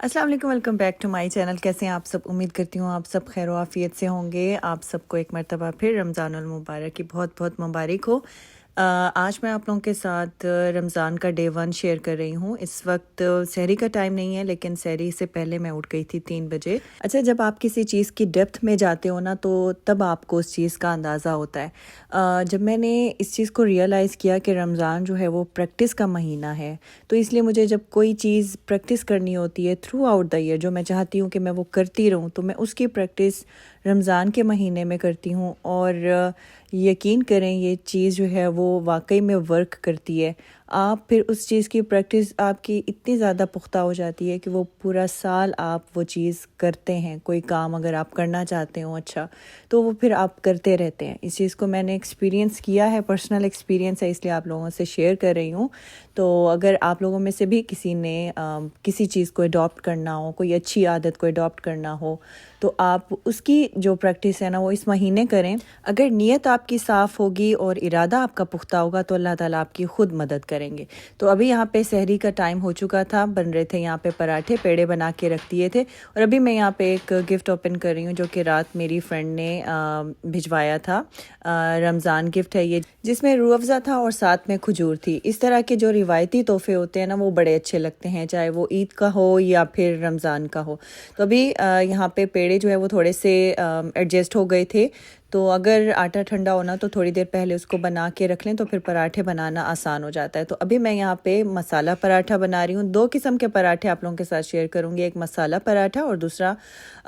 अस्सलाम वालेकुम, welcome back to my channel. कैसे हैं आप सब? उम्मीद करती हूँ आप सब खैर आफियत से होंगे। आप सबको एक मर्तबा फिर रमज़ानुल मुबारक की बहुत बहुत मुबारक हो। आज मैं आप लोगों के साथ रमज़ान का डे 1 शेयर कर रही हूँ। इस वक्त सहरी का टाइम नहीं है, लेकिन सहरी से पहले मैं उठ गई थी 3 बजे। अच्छा, जब आप किसी चीज़ की डेप्थ में जाते हो ना, तो तब आपको उस चीज़ का अंदाज़ा होता है। जब मैंने इस चीज़ को रियलाइज़ किया कि रमज़ान जो है वो प्रैक्टिस का महीना है, तो इसलिए मुझे जब कोई चीज़ प्रैक्टिस करनी होती है थ्रू आउट द ईयर, जो मैं चाहती हूँ कि मैं वो करती रहूँ, तो मैं उसकी प्रैक्टिस रमज़ान के महीने में करती हूँ। और यकीन करें, ये चीज़ जो है वो वाकई में वर्क करती है। आप फिर उस चीज़ की प्रैक्टिस आपकी इतनी ज़्यादा पुख्ता हो जाती है कि वो पूरा साल आप वो चीज़ करते हैं। कोई काम अगर आप करना चाहते हो अच्छा, तो वो फिर आप करते रहते हैं। इस चीज़ को मैंने एक्सपीरियंस किया है, पर्सनल एक्सपीरियंस है, इसलिए आप लोगों से शेयर कर रही हूँ। तो अगर आप लोगों में से भी किसी ने किसी चीज़ को अडॉप्ट करना हो, कोई अच्छी आदत को अडॉप्ट करना हो, तो आप उसकी जो प्रैक्टिस है ना वो इस महीने करें। अगर नीयत आपकी साफ़ होगी और इरादा आपका पुख्ता होगा, तो अल्लाह ताला आपकी ख़ुद मदद करेंगे। तो अभी यहाँ पे सहरी का टाइम हो चुका था, बन रहे थे यहाँ पे पराठे, पेड़े बना के रख दिए थे। और अभी मैं यहाँ पे एक गिफ्ट ओपन कर रही हूँ, जो कि रात मेरी फ्रेंड ने भिजवाया था। रमज़ान गिफ्ट है ये, जिसमें रूह अफ़ज़ा था और साथ में खजूर थी। इस तरह के जो रिवायती तोहफ़े होते हैं ना, वो बड़े अच्छे लगते हैं, चाहे वो ईद का हो या फिर रमज़ान का हो। तो अभी यहाँ पे पेड़े जो है वो थोड़े से एडजस्ट हो गए थे। तो अगर आटा ठंडा होना तो थोड़ी देर पहले उसको बना के रख लें, तो फिर पराठे बनाना आसान हो जाता है। तो अभी मैं यहाँ पे मसाला पराठा बना रही हूँ। 2 किस्म के पराठे आप लोगों के साथ शेयर करूँगी, एक मसाला पराठा और दूसरा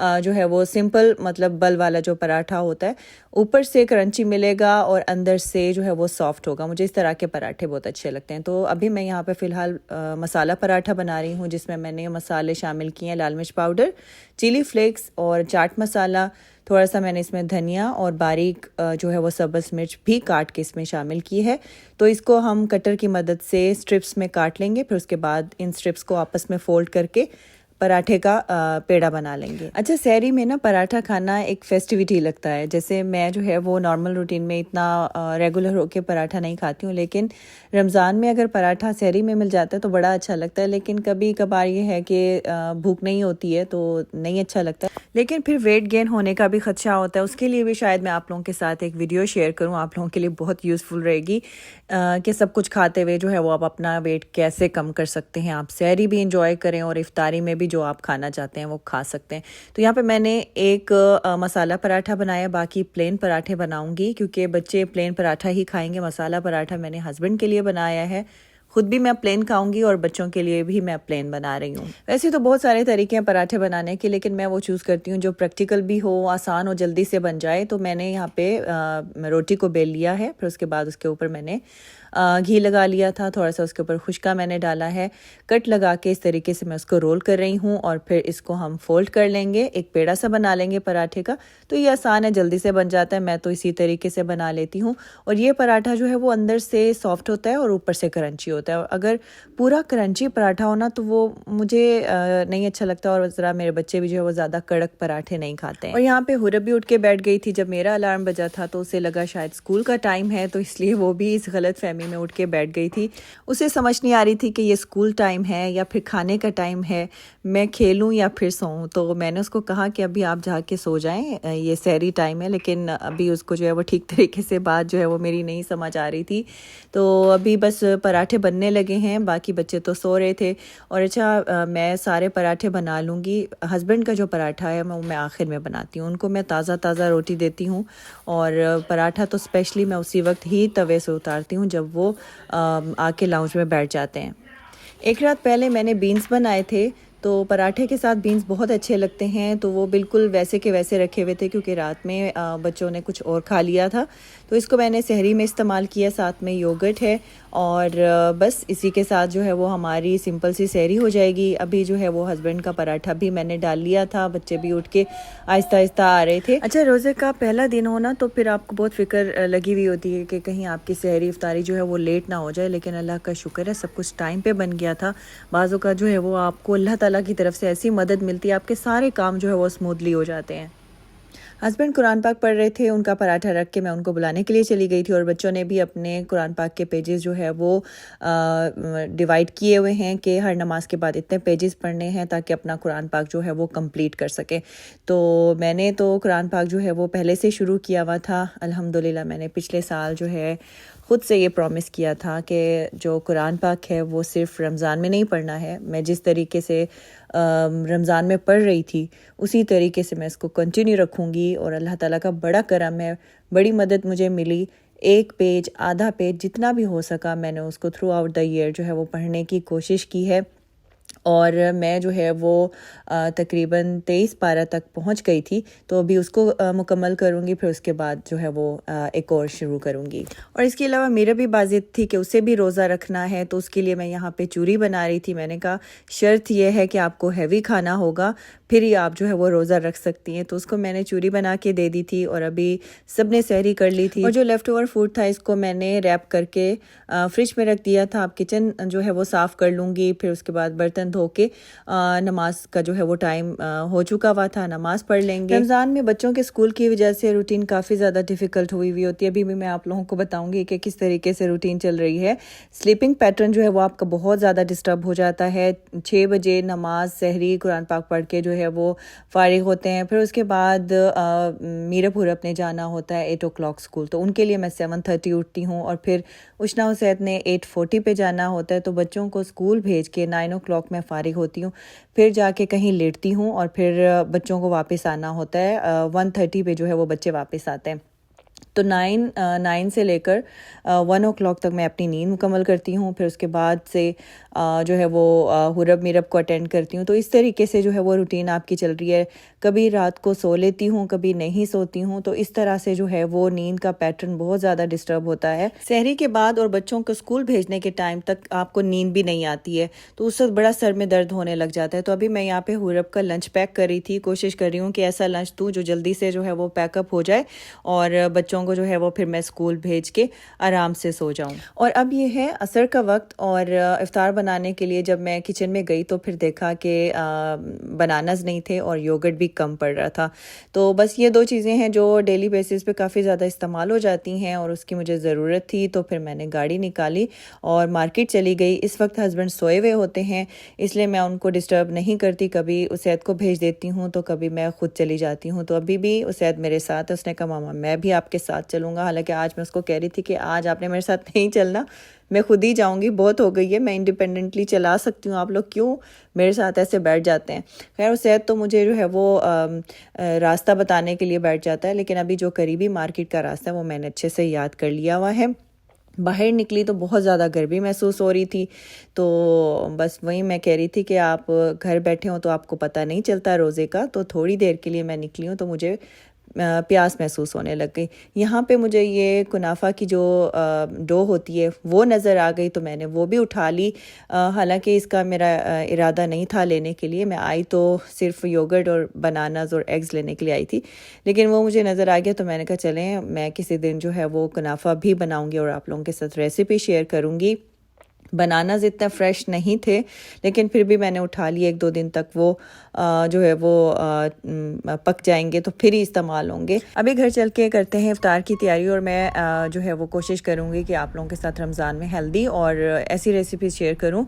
जो है वो सिंपल, मतलब बल वाला जो पराठा होता है, ऊपर से क्रंची मिलेगा और अंदर से जो है वो सॉफ्ट होगा। मुझे इस तरह के पराठे बहुत अच्छे लगते हैं। तो अभी मैं यहाँ पे फ़िलहाल मसाला पराठा बना रही हूँ, जिसमें मैंने मसाले शामिल किए हैं, लाल मिर्च पाउडर, चिली फ्लेक्स और चाट मसाला। थोड़ा सा मैंने इसमें धनिया और बारीक जो है वो सब्ज़ मिर्च भी काट के इसमें शामिल की है। तो इसको हम कटर की मदद से स्ट्रिप्स में काट लेंगे, फिर उसके बाद इन स्ट्रिप्स को आपस में फ़ोल्ड करके पराठे का पेड़ा बना लेंगे। अच्छा, सहरी में ना पराठा खाना एक फेस्टिविटी लगता है। जैसे मैं जो है वो नॉर्मल रूटीन में इतना रेगुलर होके पराठा नहीं खाती हूँ, लेकिन रमज़ान में अगर पराठा सहरी में मिल जाता है तो बड़ा अच्छा लगता है। लेकिन कभी कभार ये है कि भूख नहीं होती है तो नहीं अच्छा लगता, लेकिन फिर वेट गेन होने का भी खदशा होता है। उसके लिए भी शायद मैं आप लोगों के साथ एक वीडियो शेयर करूँ, आप लोगों के लिए बहुत यूज़फुल रहेगी कि सब कुछ खाते हुए जो है वो आप अपना वेट कैसे कम कर सकते हैं। आप सहरी भी इंजॉय करें और इफ्तारी में भी जो आप खाना चाहते हैं वो खा सकते हैं। तो यहाँ पे मैंने एक मसाला पराठा बनाया, बाकी प्लेन पराठे बनाऊंगी, क्योंकि बच्चे प्लेन पराठा ही खाएंगे। मसाला पराठा मैंने हस्बैंड के लिए बनाया है, खुद भी मैं प्लेन खाऊंगी और बच्चों के लिए भी मैं प्लेन बना रही हूँ। वैसे तो बहुत सारे तरीके हैं पराठे बनाने के, लेकिन मैं वो चूज़ करती हूँ जो प्रैक्टिकल भी हो, आसान हो, जल्दी से बन जाए। तो मैंने यहाँ पे रोटी को बेल लिया है, फिर उसके बाद उसके ऊपर मैंने घी लगा लिया था, थोड़ा सा उसके ऊपर खुश्का मैंने डाला है, कट लगा के इस तरीके से मैं उसको रोल कर रही हूँ। और फिर इसको हम फोल्ड कर लेंगे, एक पेड़ा सा बना लेंगे पराठे का। तो ये आसान है, जल्दी से बन जाता है, मैं तो इसी तरीके से बना लेती हूँ। और ये पराठा जो है वो अंदर से सॉफ्ट होता है और ऊपर से क्रंची होता है। अगर पूरा क्रंची पराठा हो ना तो वो मुझे नहीं अच्छा लगता, और ज़रा मेरे बच्चे भी जो है वो ज़्यादा कड़क पराठे नहीं खाते हैं। और यहाँ पे हुरब भी उठ के बैठ गई थी जब मेरा अलार्म बजा था, तो उसे लगा शायद स्कूल का टाइम है, तो इसलिए वो भी इस गलत फहमी में उठ के बैठ गई थी। उसे समझ नहीं आ रही थी कि ये स्कूल टाइम है या फिर खाने का टाइम है, मैं खेलूं या फिर सोऊं। तो मैंने उसको कहा कि अभी आप जाके सो जाएं, ये सहरी टाइम है। लेकिन अभी उसको जो है वो ठीक तरीके से बात जो है वो मेरी नहीं समझ आ रही थी। तो अभी बस पराठे बनने लगे हैं, बाकी बच्चे तो सो रहे थे। और अच्छा, मैं सारे पराठे बना लूँगी। हस्बैंड का जो पराठा है मैं आखिर में बनाती हूँ, उनको मैं ताज़ा ताज़ा रोटी देती हूँ, और पराठा तो स्पेशली मैं उसी वक्त ही तवे से उतारती हूँ जब वो आके लाउंज में बैठ जाते हैं। एक रात पहले मैंने बीन्स बनाए थे, तो पराठे के साथ बीन्स बहुत अच्छे लगते हैं। तो वो बिल्कुल वैसे के वैसे रखे हुए थे, क्योंकि रात में बच्चों ने कुछ और खा लिया था। तो इसको मैंने सहरी में इस्तेमाल किया, साथ में योगर्ट है, और बस इसी के साथ जो है वो हमारी सिंपल सी सहरी हो जाएगी। अभी जो है वो हस्बैंड का पराठा भी मैंने डाल लिया था, बच्चे भी उठ के आहिस्ता आहिस्ता आ रहे थे। अच्छा, रोज़े का पहला दिन हो ना, तो फिर आपको बहुत फिक्र लगी हुई होती है कि कहीं आपकी सहरी इफ्तारी जो है वो लेट ना हो जाए। लेकिन अल्लाह का शुक्र है, सब कुछ टाइम पे बन गया था। बाज़ों का जो है वो आपको अल्लाह ताला की तरफ से ऐसी मदद मिलती है, आपके सारे काम जो है वो स्मूथली हो जाते हैं। हस्बैंड कुरान पाक पढ़ रहे थे, उनका पराठा रख के मैं उनको बुलाने के लिए चली गई थी और बच्चों ने भी अपने कुरान पाक के पेजेस जो है वो डिवाइड किए हुए हैं कि हर नमाज के बाद इतने पेजेस पढ़ने हैं ताकि अपना कुरान पाक जो है वो कंप्लीट कर सके। तो मैंने तो कुरान पाक जो है वो पहले से शुरू किया हुआ था। अल्हम्दुलिल्लाह मैंने पिछले साल जो है ख़ुद से ये प्रॉमिस किया था कि जो कुरान पाक है वो सिर्फ़ रमज़ान में नहीं पढ़ना है। मैं जिस तरीके से रमज़ान में पढ़ रही थी उसी तरीके से मैं इसको कंटिन्यू रखूँगी और अल्लाह ताला का बड़ा करम है, बड़ी मदद मुझे मिली। 1 पेज, आधा पेज जितना भी हो सका मैंने उसको थ्रू आउट द ईयर जो है वो पढ़ने की कोशिश की है और मैं जो है वो तकरीबन 23 पारा तक पहुंच गई थी। तो अभी उसको मुकम्मल करूंगी, फिर उसके बाद जो है वो एक और शुरू करूंगी। और इसके अलावा मेरा भी बाज़िद थी कि उसे भी रोज़ा रखना है, तो उसके लिए मैं यहाँ पे चूरी बना रही थी। मैंने कहा शर्त यह है कि आपको हैवी खाना होगा, फिर ही आप जो है वो रोज़ा रख सकती हैं। तो उसको मैंने चूरी बना के दे दी थी और अभी सब ने सहरी कर ली थी। और जो लेफ़्ट ओवर फूड था इसको मैंने रैप करके फ्रिज में रख दिया था। अब किचन जो है वो साफ़ कर लूँगी, फिर उसके बाद बर्तन धो के नमाज का जो है वो टाइम हो चुका हुआ था, नमाज पढ़ लेंगे। रमज़ान में बच्चों के स्कूल की वजह से रूटीन काफ़ी ज़्यादा डिफ़िकल्ट हुई होती है। अभी भी मैं आप लोगों को बताऊंगी कि किस तरीके से रूटीन चल रही है। स्लीपिंग पैटर्न जो है वो आपका बहुत ज़्यादा डिस्टर्ब हो जाता है। 6 बजे नमाज, सहरी, कुरान पाक पढ़ के जो है वो फ़ारिग होते हैं। फिर उसके बाद मीरपुर अपने जाना होता है 8 o'clock स्कूल, तो उनके लिए मैं 7:30 उठती हूँ और फिर उशना हुसैन ने 8:40 पे जाना होता है। तो बच्चों को स्कूल भेज के 9 o'clock मैं फ़ारिग होती हूँ, फिर जाके कहीं लेटती हूँ और फिर बच्चों को वापस आना होता है। 1:30 पे जो है वो बच्चे वापस आते हैं। तो 9 से लेकर 1 o'clock तक मैं अपनी नींद मुकम्मल करती हूँ। फिर उसके बाद से जो है वो हुरब मीरब को अटेंड करती हूँ। तो इस तरीके से जो है वो रूटीन आपकी चल रही है। कभी रात को सो लेती हूँ, कभी नहीं सोती हूँ। तो इस तरह से जो है वो नींद का पैटर्न बहुत ज़्यादा डिस्टर्ब होता है। सहरी के बाद और बच्चों को स्कूल भेजने के टाइम तक आपको नींद भी नहीं आती है, तो उस वक्त बड़ा सर में दर्द होने लग जाता है। तो अभी मैं यहाँ पे हुरब का लंच पैक कर रही थी। कोशिश कर रही हूँ कि ऐसा लंच दूँ जो जल्दी से जो है वो पैकअप हो जाए और बच्चों को जो है वो फिर मैं स्कूल भेज के आराम से सो जाऊं। और अब ये है असर का वक्त और इफ्तार बनाने के लिए जब मैं किचन में गई तो फिर देखा कि बनानास नहीं थे और योगर्ट भी कम पड़ रहा था। तो बस ये 2 चीज़ें हैं जो डेली बेसिस पे काफ़ी ज़्यादा इस्तेमाल हो जाती हैं और उसकी मुझे ज़रूरत थी। तो फिर मैंने गाड़ी निकाली और मार्केट चली गई। इस वक्त हस्बैंड सोए हुए होते हैं, इसलिए मैं उनको डिस्टर्ब नहीं करती। कभी उसैद को भेज देती हूँ तो कभी मैं खुद चली जाती हूँ। तो अभी भी उसैद मेरे साथ है। उसने कहा मामा मैं भी आपके साथ चलूँगा। हालांकि आज मैं उसको कह रही थी कि आज आपने मेरे साथ नहीं चलना, मैं खुद ही जाऊंगी, बहुत हो गई है, मैं इंडिपेंडेंटली चला सकती हूँ, आप लोग क्यों मेरे साथ ऐसे बैठ जाते हैं। खैर उसैद तो मुझे जो है वो रास्ता बताने के लिए बैठ जाता है, लेकिन अभी जो करीबी मार्केट का रास्ता है वो मैंने अच्छे से याद कर लिया हुआ है। बाहर निकली तो बहुत ज़्यादा गर्मी महसूस हो रही थी। तो बस वही मैं कह रही थी कि आप घर बैठे हो तो आपको पता नहीं चलता रोज़े का। तो थोड़ी देर के लिए मैं निकली हूँ तो मुझे प्यास महसूस होने लग गई। यहाँ पे मुझे ये कुनाफा की जो डो होती है वो नज़र आ गई, तो मैंने वो भी उठा ली। हालांकि इसका मेरा इरादा नहीं था लेने के लिए। मैं आई तो सिर्फ योगर्ट और बनानास और एग्स लेने के लिए आई थी, लेकिन वो मुझे नज़र आ गया। तो मैंने कहा चलें मैं किसी दिन जो है वो कुनाफा भी बनाऊँगी और आप लोगों के साथ रेसिपी शेयर करूँगी। बनानास इतना फ्रेश नहीं थे, लेकिन फिर भी मैंने उठा लिए। 1-2 दिन तक वो जो है वो पक जाएंगे तो फिर ही इस्तेमाल होंगे। अभी घर चल के करते हैं इफ्तार की तैयारी और मैं जो है वो कोशिश करूँगी कि आप लोगों के साथ रमज़ान में हेल्दी और ऐसी रेसिपी शेयर करूँ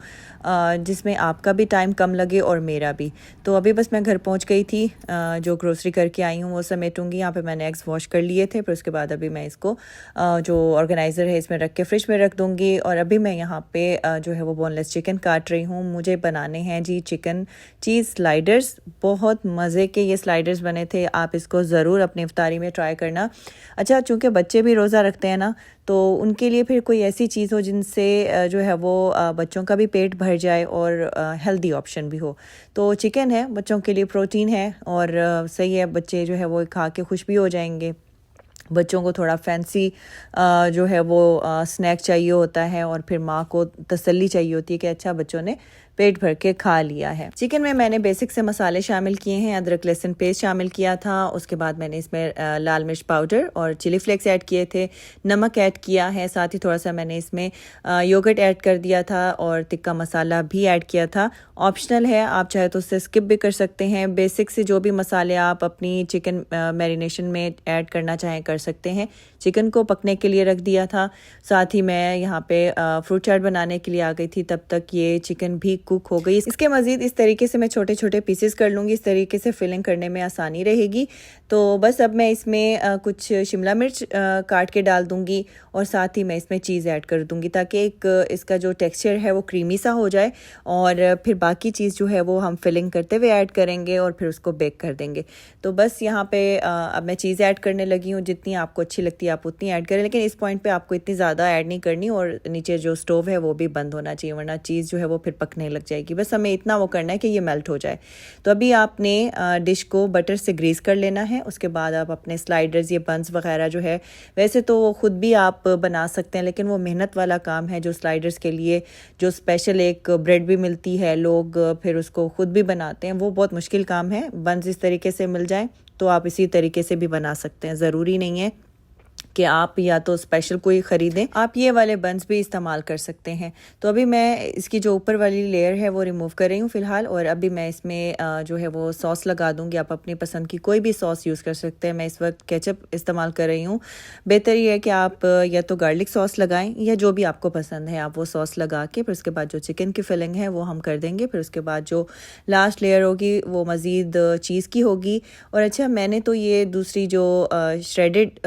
जिसमें आपका भी टाइम कम लगे और मेरा भी। तो अभी बस मैं घर पहुँच गई थी, जो ग्रोसरी करके आई हूँ वो समेटूँगी। यहाँ पर मैंने एग्स वॉश कर लिए थे, फिर उसके बाद अभी मैं इसको जो ऑर्गेनाइज़र है इसमें रख के फ्रिज में रख दूँगी। और अभी मैं यहाँ पे जो है वो बोनलेस चिकन काट रही हूँ। मुझे बनाने हैं जी चिकन चीज़ स्लाइडर्स। बहुत मज़े के ये स्लाइडर्स बने थे, आप इसको ज़रूर अपनी इफ्तारी में ट्राई करना। अच्छा, चूँकि बच्चे भी रोज़ा रखते हैं ना, तो उनके लिए फिर कोई ऐसी चीज़ हो जिनसे जो है वो बच्चों का भी पेट भर जाए और हेल्दी ऑप्शन भी हो। तो चिकन है, बच्चों के लिए प्रोटीन है और सही है, बच्चे जो है वो खा के खुश भी हो जाएंगे। बच्चों को थोड़ा फैंसी जो है वो स्नैक चाहिए होता है, और फिर माँ को तसल्ली चाहिए होती है कि अच्छा बच्चों ने पेट भर के खा लिया है। चिकन में मैंने बेसिक से मसाले शामिल किए हैं, अदरक लहसुन पेस्ट शामिल किया था, उसके बाद मैंने इसमें लाल मिर्च पाउडर और चिली फ्लेक्स ऐड किए थे, नमक ऐड किया है, साथ ही थोड़ा सा मैंने इसमें योगर्ट ऐड कर दिया था और टिक्का मसाला भी ऐड किया था। ऑप्शनल है, आप चाहे तो उससे स्किप भी कर सकते हैं। बेसिक से जो भी मसाले आप अपनी चिकन मैरिनेशन में ऐड करना चाहें कर सकते हैं। चिकन को पकने के लिए रख दिया था, साथ ही मैं यहाँ पे फ्रूट चाट बनाने के लिए आ गई थी, तब तक ये चिकन भी कुक हो गई। इसके मज़ीद इस तरीके से मैं छोटे छोटे पीसेस कर लूँगी, इस तरीके से फिलिंग करने में आसानी रहेगी। तो बस अब मैं इसमें कुछ शिमला मिर्च काट के डाल दूँगी और साथ ही मैं इसमें चीज़ ऐड कर दूँगी ताकि एक इसका जो टेक्सचर है वो क्रीमी सा हो जाए, और फिर बाकी चीज़ जो है वो हम फिलिंग करते हुए ऐड करेंगे और फिर उसको बेक कर देंगे। तो बस यहाँ पे अब मैं चीज़ ऐड करने लगी हूँ, जितनी आपको अच्छी लगती है आप उतनी ऐड करें, लेकिन इस पॉइंट पे आपको इतनी ज़्यादा ऐड नहीं करनी, और नीचे जो स्टोव है वो भी बंद होना चाहिए, वरना चीज़ जो है वो फिर पकने लग जाएगी। बस हमें इतना वो करना है कि ये मेल्ट हो जाए। तो अभी आपने डिश को बटर से ग्रीस कर लेना है, उसके बाद आप अपने स्लाइडर्स, ये बंस वगैरह जो है, वैसे तो वो ख़ुद भी आप बना सकते हैं, लेकिन वो मेहनत वाला काम है। जो स्लाइडर्स के लिए जो स्पेशल एक ब्रेड भी मिलती है, लोग फिर उसको ख़ुद भी बनाते हैं, वो बहुत मुश्किल काम है। बंस इस तरीके से मिल जाए तो आप इसी तरीके से भी बना सकते हैं, ज़रूरी नहीं है कि आप या तो स्पेशल कोई ख़रीदें, आप ये वाले बंस भी इस्तेमाल कर सकते हैं। तो अभी मैं इसकी जो ऊपर वाली लेयर है वो रिमूव कर रही हूँ फ़िलहाल, और अभी मैं इसमें जो है वो सॉस लगा दूँगी। आप अपनी पसंद की कोई भी सॉस यूज़ कर सकते हैं। मैं इस वक्त केचप इस्तेमाल कर रही हूँ। बेहतर ये है कि आप या तो गार्लिक सॉस लगाएं या जो भी आपको पसंद है आप वो सॉस लगा के फिर उसके बाद जो चिकन की फिलिंग है वो हम कर देंगे। फिर उसके बाद जो लास्ट लेयर होगी वो मज़ीद चीज़ की होगी। और अच्छा, मैंने तो ये दूसरी जो श्रेडेड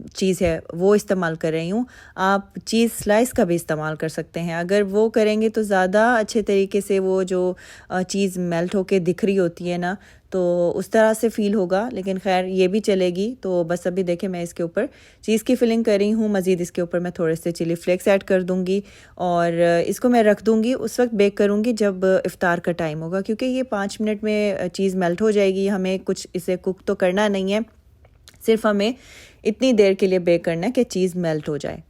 चीज़ है वो इस्तेमाल कर रही हूँ। आप चीज़ स्लाइस का भी इस्तेमाल कर सकते हैं, अगर वो करेंगे तो ज़्यादा अच्छे तरीके से वो जो चीज़ मेल्ट होके दिख रही होती है ना, तो उस तरह से फ़ील होगा, लेकिन खैर ये भी चलेगी। तो बस अभी देखें, मैं इसके ऊपर चीज़ की फिलिंग कर रही हूँ। मज़ीद इसके ऊपर मैं थोड़े से चिली फ्लेक्स ऐड कर दूँगी और इसको मैं रख दूँगी। उस वक्त बेक करूँगी जब इफ़्तार का टाइम होगा, क्योंकि ये 5 मिनट में चीज़ मेल्ट हो जाएगी। हमें कुछ इसे कुक तो करना नहीं है, सिर्फ हमें इतनी देर के लिए बेक करना है कि चीज़ मेल्ट हो जाए।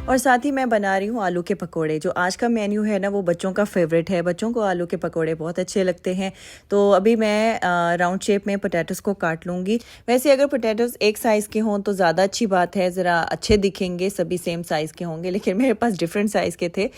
और साथ ही मैं बना रही हूँ आलू के पकोड़े। जो आज का मेन्यू है ना वो बच्चों का फेवरेट है, बच्चों को आलू के पकोड़े बहुत अच्छे लगते हैं। तो अभी मैं राउंड शेप में पोटैटोज़ को काट लूँगी। वैसे अगर पोटैटोज़ एक साइज़ के हों तो ज़्यादा अच्छी बात है, ज़रा अच्छे दिखेंगे, सभी सेम साइज़ के होंगे, लेकिन मेरे पास डिफरेंट साइज़ के थे।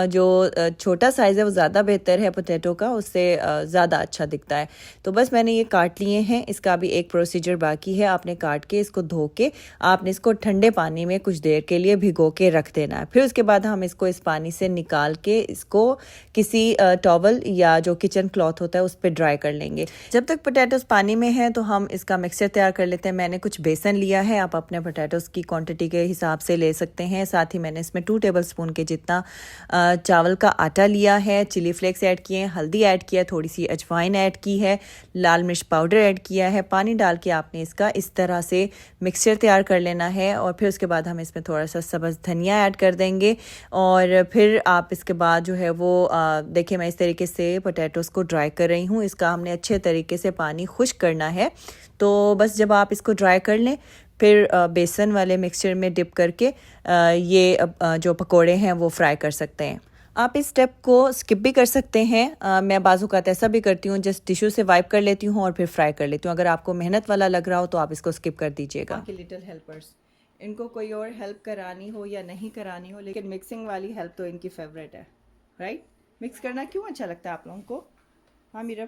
जो छोटा साइज़ है वो ज़्यादा बेहतर है पोटैटो का, उससे ज़्यादा अच्छा दिखता है। तो बस मैंने ये काट लिए हैं। इसका भी एक प्रोसीजर बाकी है। आपने काट के इसको धो के आपने इसको ठंडे पानी में कुछ देर के लिए भिगो के रख देना है। फिर उसके बाद हम इसको इस पानी से निकाल के इसको किसी टॉवल या जो किचन क्लॉथ होता है उस पर ड्राई कर लेंगे। जब तक पोटैटोज़ पानी में हैं तो हम इसका मिक्सचर तैयार कर लेते हैं। मैंने कुछ बेसन लिया है, आप अपने पोटैटोज़ की क्वांटिटी के हिसाब से ले सकते हैं। साथ ही मैंने इसमें 2 टेबलस्पून के जितना चावल का आटा लिया है, चिली फ्लेक्स ऐड किए हैं, हल्दी ऐड किया, थोड़ी सी अजवाइन ऐड की है, लाल मिर्च पाउडर ऐड किया है। पानी डाल के आपने इसका इस तरह से मिक्सचर तैयार कर लेना है, और फिर उसके बाद हम इसमें थोड़ा सा सब्ज़ धनिया ऐड कर देंगे। और फिर आप इसके बाद जो है वो देखिए, मैं इस तरीके से पोटैटोज़ को ड्राई कर रही हूँ। इसका हमने अच्छे तरीके से पानी खुश्क करना है। तो बस जब आप इसको ड्राई कर लें फिर बेसन वाले मिक्सचर में डिप करके ये जो पकोड़े हैं वो फ्राई कर सकते हैं। आप इस स्टेप को स्किप भी कर सकते हैं। मैं बाजू का ऐसा भी करती हूँ, जस्ट टिश्यू से वाइप कर लेती हूँ और फिर फ्राई कर लेती हूँ। अगर आपको मेहनत वाला लग रहा हो तो आप इसको स्किप कर दीजिएगा। लिटिल हेल्पर्स, इनको कोई और हेल्प करानी हो या नहीं करानी हो, लेकिन मिक्सिंग वाली हेल्प तो इनकी फेवरेट है, राइट? मिक्स करना क्यों अच्छा लगता है आप लोगों को? हाँ मीरा,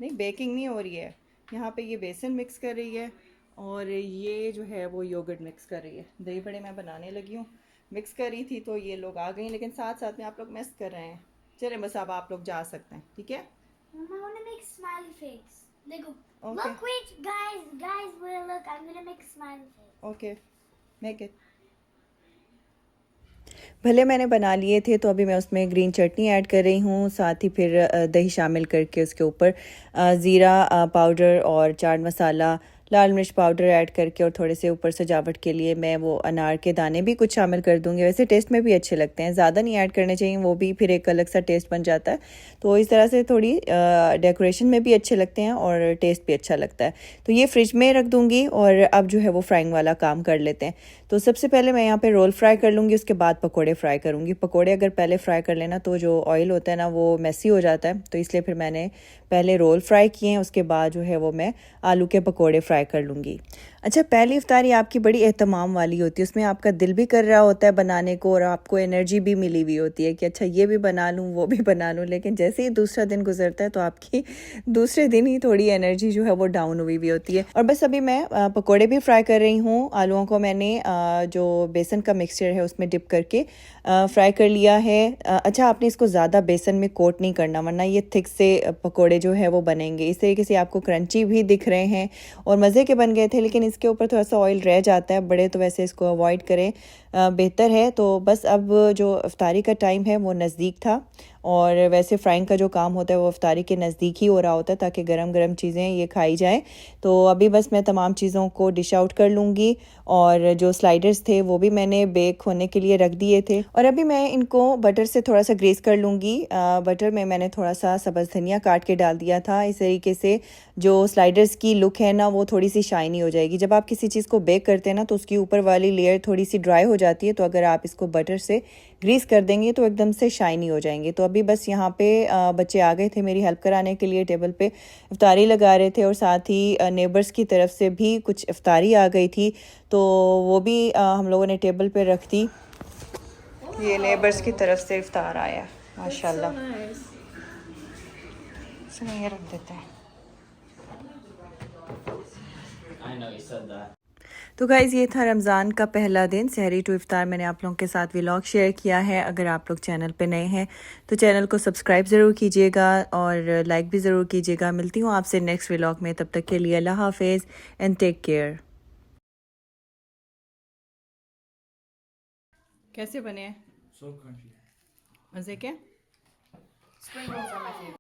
नहीं बेकिंग नहीं हो रही है, यहाँ पे ये बेसन मिक्स कर रही है और ये जो है वो योगर्ट मिक्स कर रही है। दही बड़े मैं बनाने लगी हूँ, मिक्स कर रही थी तो ये लोग आ गए, लेकिन साथ साथ में आप लोग मिक्स कर रहे हैं। चले बस अब आप लोग जा सकते हैं, ठीक है? Mama, I want to make smiley face. Lego. Okay. Look, wait, guys, wait, look, I'm gonna make smiley face. Okay, make it. भले मैंने बना लिए थे तो अभी मैं उसमें ग्रीन चटनी ऐड कर रही हूँ, साथ ही फिर दही शामिल करके उसके ऊपर ज़ीरा पाउडर और चाट मसाला, लाल मिर्च पाउडर ऐड करके और थोड़े से ऊपर सजावट के लिए मैं वो अनार के दाने भी कुछ शामिल कर दूँगी। वैसे टेस्ट में भी अच्छे लगते हैं, ज़्यादा नहीं ऐड करने चाहिए, वो भी फिर एक अलग सा टेस्ट बन जाता है। तो इस तरह से थोड़ी डेकोरेशन में भी अच्छे लगते हैं और टेस्ट भी अच्छा लगता है। तो ये फ्रिज में रख दूँगी और अब जो है वो फ्राइंग वाला काम कर लेते हैं। तो सबसे पहले मैं यहाँ पे रोल फ्राई कर लूँगी, उसके बाद पकोड़े फ्राई करूँगी। पकोड़े अगर पहले फ्राई कर लेना तो जो ऑयल होता है ना वो मैसी हो जाता है, तो इसलिए फिर मैंने पहले रोल फ्राई किए हैं, उसके बाद जो है वो मैं आलू के पकोड़े फ्राई कर लूँगी। अच्छा, पहली इफ्तारी आपकी बड़ी एहतमाम वाली होती है, उसमें आपका दिल भी कर रहा होता है बनाने को और आपको एनर्जी भी मिली हुई होती है कि अच्छा ये भी बना लूँ वो भी बना लूँ, लेकिन जैसे ही दूसरा दिन गुजरता है तो आपकी दूसरे दिन ही थोड़ी एनर्जी जो है वो डाउन हुई हुई होती है। और बस अभी मैं पकोड़े भी फ्राई कर रही हूँ। आलूओं को मैंने जो बेसन का मिक्सचर है उसमें डिप करके फ्राई कर लिया है। अच्छा, आपने इसको ज़्यादा बेसन में कोट नहीं करना वरना ये थिक से पकोड़े जो है वो बनेंगे। इस तरीके से आपको क्रंची भी दिख रहे हैं और मज़े के बन गए थे, लेकिन इसके ऊपर थोड़ा सा ऑयल रह जाता है बड़े, तो वैसे इसको अवॉइड करें, बेहतर है। तो बस अब जो इफ्तारी का टाइम है वो नज़दीक था और वैसे फ्राइंग का जो काम होता है वो इफ्तारी के नज़दीक ही हो रहा होता है ताकि गरम गरम चीज़ें ये खाई जाएं। तो अभी बस मैं तमाम चीज़ों को डिश आउट कर लूँगी और जो स्लाइडर्स थे वो भी मैंने बेक होने के लिए रख दिए थे और अभी मैं इनको बटर से थोड़ा सा ग्रेस कर लूँगी। बटर में मैंने थोड़ा सा सब्ज़ धनिया काट के डाल दिया था। इस तरीके से जो स्लाइडर्स की लुक है ना वो थोड़ी सी शाइनी हो जाएगी। जब आप किसी चीज़ को बेक करते हैं ना तो उसकी ऊपर वाली लेयर थोड़ी सी ड्राई हो जाती है, तो अगर आप इसको बटर से ग्रीस कर देंगे तो एकदम से शाइनी हो जाएंगे। तो अभी बस यहाँ पे बच्चे आ गए थे मेरी हेल्प कराने के लिए, टेबल पे इफ्तारी लगा रहे थे और साथ ही नेबर्स की तरफ से भी कुछ इफ्तारी आ गई थी, तो वो भी हम लोगों ने टेबल पे रख दी। ये नेबर्स की तरफ से इफ्तार आया माशाल्लाह। इसमें ये रख देते हैं। तो गाइज़ ये था रमज़ान का पहला दिन, सहरी टू इफ्तार। मैंने आप लोगों के साथ व्लॉग शेयर किया है। अगर आप लोग चैनल पे नए हैं तो चैनल को सब्सक्राइब ज़रूर कीजिएगा और लाइक भी ज़रूर कीजिएगा। मिलती हूँ आपसे नेक्स्ट व्लॉग में, तब तक के लिए अल्लाह हाफिज़ एंड टेक केयर। कैसे बने हैं? So crunchy. मज़े के? Spring rolls are my favorite.